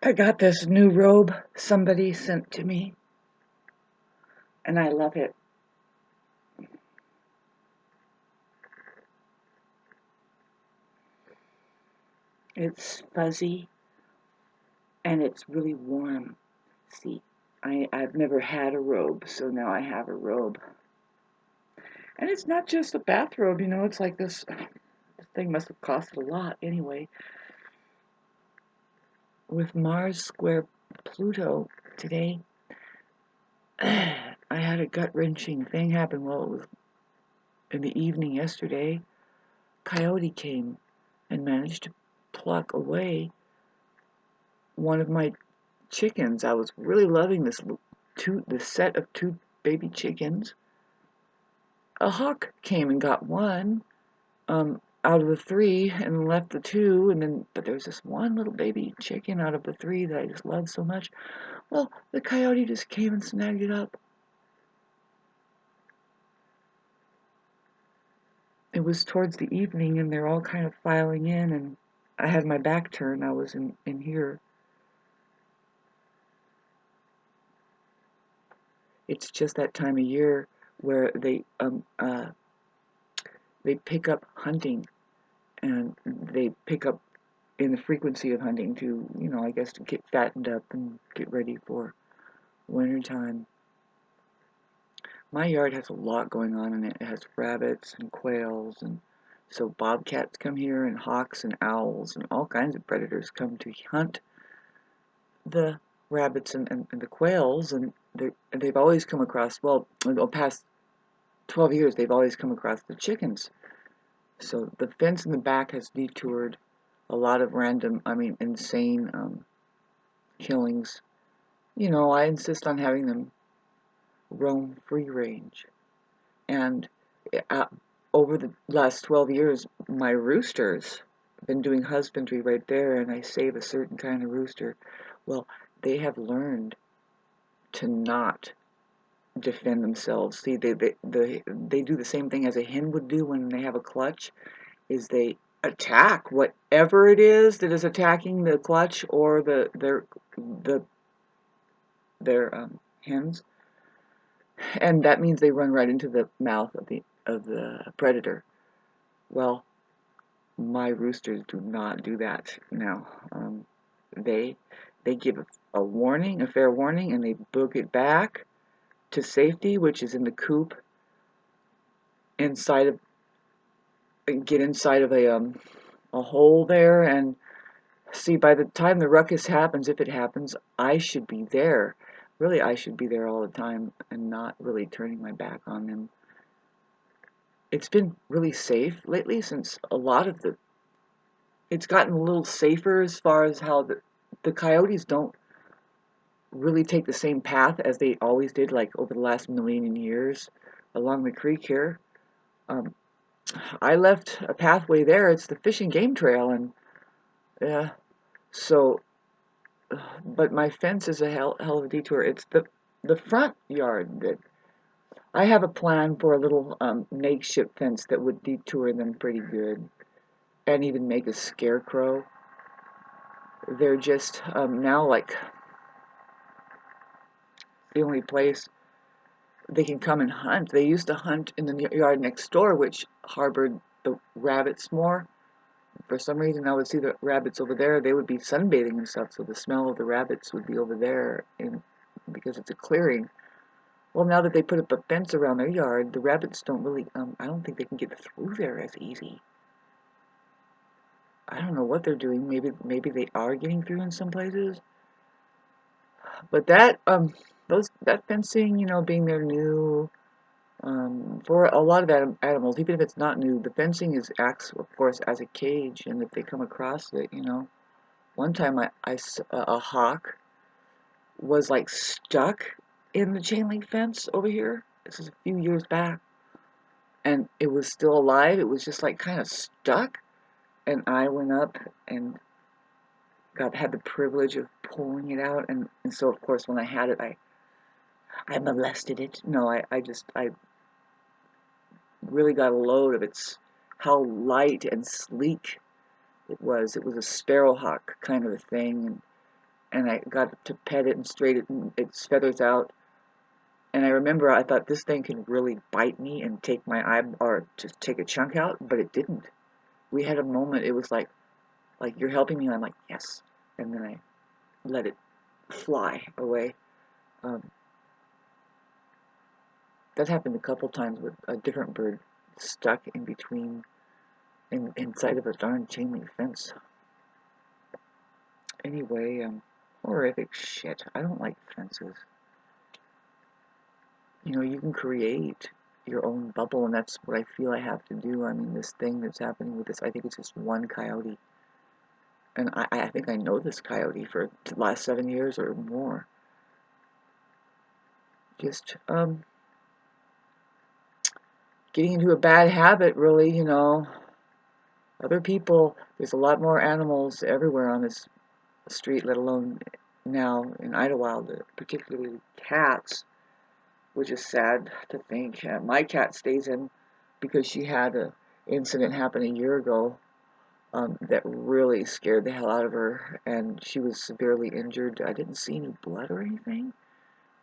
I got this new robe somebody sent to me, and I love it. It's fuzzy, and it's really warm. See, I've never had a robe, so now I have a robe. And it's not just a bathrobe, it's like this thing must have costed a lot anyway. With Mars square Pluto today, I had a gut-wrenching thing happen while it was in the evening yesterday. Coyote came and managed to pluck away one of my chickens. I was really loving this set of two baby chickens. A hawk came and got one out of the three and left the two, but there was this one little baby chicken out of the three that I just loved so much. Well, the coyote just came and snagged it up. It was towards the evening, and they're all kind of filing in, and I had my back turned. I was in here. It's just that time of year where they pick up hunting, and they pick up in the frequency of hunting to, I guess to get fattened up and get ready for wintertime. My yard has a lot going on in it. It has rabbits and quails, and so bobcats come here, and hawks and owls and all kinds of predators come to hunt the rabbits and the quails, and they've always come across, well, in the past 12 years, they've always come across the chickens. So the fence in the back has detoured a lot of random, insane killings. I insist on having them roam free range. And uh, over the last 12 years, my roosters have been doing husbandry right there, and I save a certain kind of rooster. Well, they have learned to not defend themselves. See, they do the same thing as a hen would do when they have a clutch, is they attack whatever it is that is attacking the clutch or their hens, and that means they run right into the mouth of the predator. Well, my roosters do not do that now. They give a warning, a fair warning, and they book it back to safety, which is in the coop inside of get inside of a hole there. And see, by the time the ruckus happens, if it happens, I should be there. Really, I should be there all the time and not really turning my back on them. It's been really safe lately, since it's gotten a little safer as far as how the coyotes don't really take the same path as they always did, like over the last million years along the creek here. I left a pathway there. It's the fish and game trail, and yeah, so, but my fence is a hell of a detour. It's the front yard that I have a plan for, a little makeshift fence that would detour them pretty good, and even make a scarecrow. They're just now like the only place they can come and hunt. They used to hunt in the yard next door, which harbored the rabbits more. For some reason, I would see the rabbits over there. They would be sunbathing and stuff, so the smell of the rabbits would be over there, and because it's a clearing. Well, now that they put up a fence around their yard, the rabbits don't really, I don't think they can get through there as easy. I don't know what they're doing. Maybe they are getting through in some places. But that fencing, being their new, for a lot of animals, even if it's not new, the fencing acts, of course, as a cage, and if they come across it, one time a hawk was like stuck in the chain link fence over here. This is a few years back, and it was still alive. It was just like kind of stuck, and I went up and had the privilege of pulling it out, and so of course when I had it, I molested it. No, I really got a load of how light and sleek it was. It was a sparrowhawk kind of a thing, and I got to pet it and straighten its feathers out. And I remember I thought this thing can really bite me and take my eye or just take a chunk out, but it didn't. We had a moment. It was like you're helping me. And I'm like yes, and then I let it fly away. Um, that happened a couple times with a different bird stuck in between inside of a darn chain link fence. Anyway, horrific shit. I don't like fences. You know, you can create your own bubble, and that's what I feel I have to do. I mean, this thing that's happening with this, I think it's just one coyote. And I think I know this coyote for the last 7 years or more. Just, getting into a bad habit, really, you know. Other people, there's a lot more animals everywhere on this street, let alone now in Idlewild, particularly cats, which is sad to think. My cat stays in because she had an incident happen a year ago that really scared the hell out of her, and she was severely injured. I didn't see any blood or anything,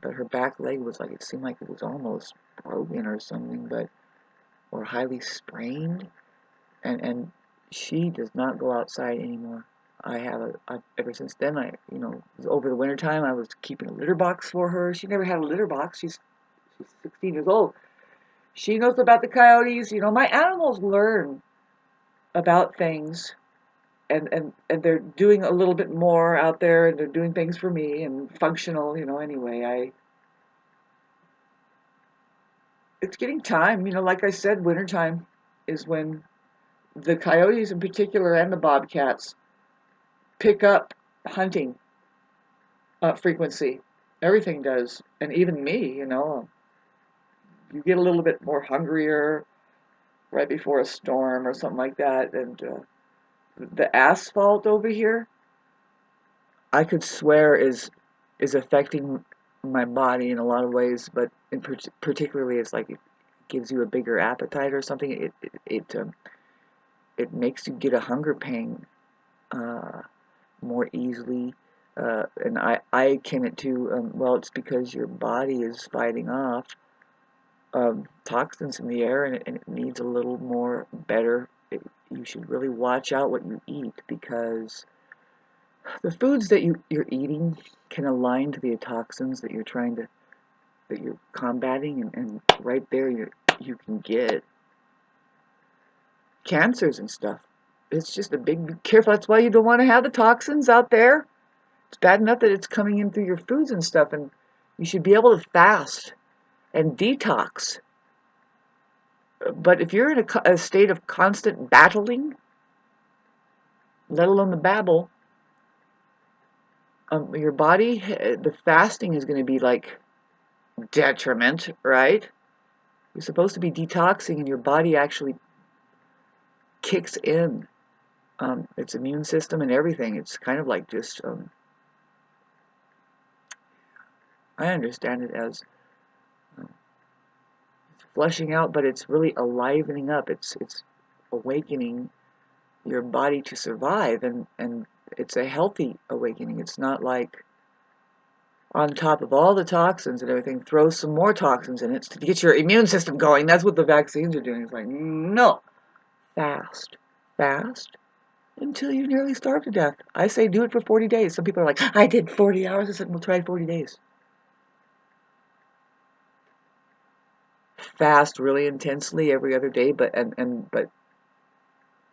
but her back leg was like, it seemed like it was almost broken or something, but or highly sprained, and she does not go outside anymore. Ever since then, over the winter time, I was keeping a litter box for her. She never had a litter box. She's 16 years old. She knows about the coyotes. You know, my animals learn about things, and they're doing a little bit more out there, and they're doing things for me and functional. You know, anyway, it's getting time. You know, like I said, wintertime is when the coyotes in particular and the bobcats pick up hunting frequency. Everything does, and even me. You know, you get a little bit more hungrier right before a storm or something like that, and the asphalt over here, I could swear is affecting my body in a lot of ways, but particularly it's like it gives you a bigger appetite or something. It makes you get a hunger pang uh, more easily. And I akin it to, well, it's because your body is fighting off toxins in the air, and it needs a little more better. You should really watch out what you eat, because the foods that you're eating can align to the toxins that you're combating, and right there you can get cancers and stuff. It's just a big be careful. That's why you don't want to have the toxins out there. It's bad enough that it's coming in through your foods and stuff, and you should be able to fast and detox. But if you're in a state of constant battling, let alone the babble, your body, the fasting is going to be like detriment, right? You're supposed to be detoxing, and your body actually kicks in its immune system and everything. It's kind of like just, I understand it as flushing out, but it's really alivening up. It's awakening your body to survive, and it's a healthy awakening. It's not like on top of all the toxins and everything, throw some more toxins in it to get your immune system going. That's what the vaccines are doing. It's like, no, fast, fast, until you nearly starve to death. I say do it for 40 days. Some people are like, I did 40 hours. I said, we'll try 40 days. Fast really intensely every other day, but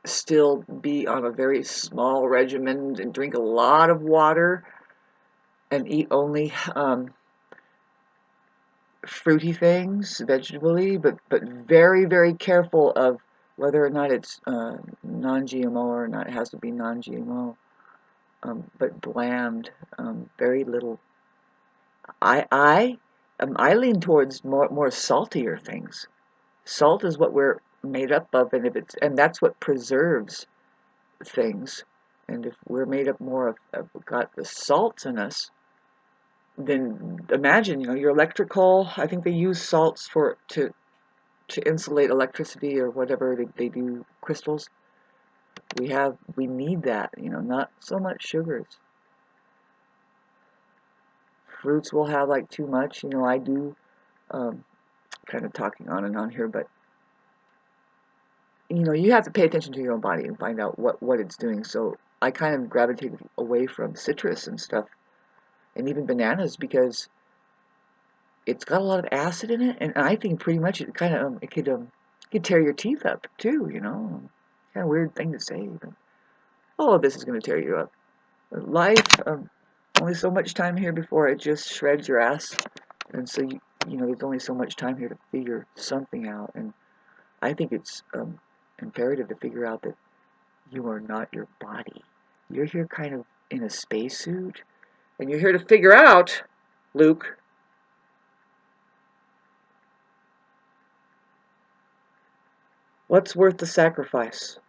still be on a very small regimen and drink a lot of water and eat only fruity things, vegetably, but very, very careful of whether or not it's non-GMO or not. It has to be non-GMO, but bland, very little. I lean towards more saltier things. Salt is what we're made up of, and that's what preserves things. And if we're made up more of got the salts in us, then imagine, your electrical. I think they use salts to insulate electricity or whatever they do, crystals. We need that, not so much sugars. fruits will have like too much. You know, I do, kind of talking on and on here, but you know, you have to pay attention to your own body and find out what it's doing. So I kind of gravitated away from citrus and stuff, and even bananas, because it's got a lot of acid in it, and I think pretty much it kind of it could tear your teeth up too. You know, kind of weird thing to say, but all of this is going to tear you up. Life, only so much time here before it just shreds your ass, and so you know there's only so much time here to figure something out, and I think it's imperative to figure out that you are not your body. You're here kind of in a spacesuit, and you're here to figure out, Luke, what's worth the sacrifice.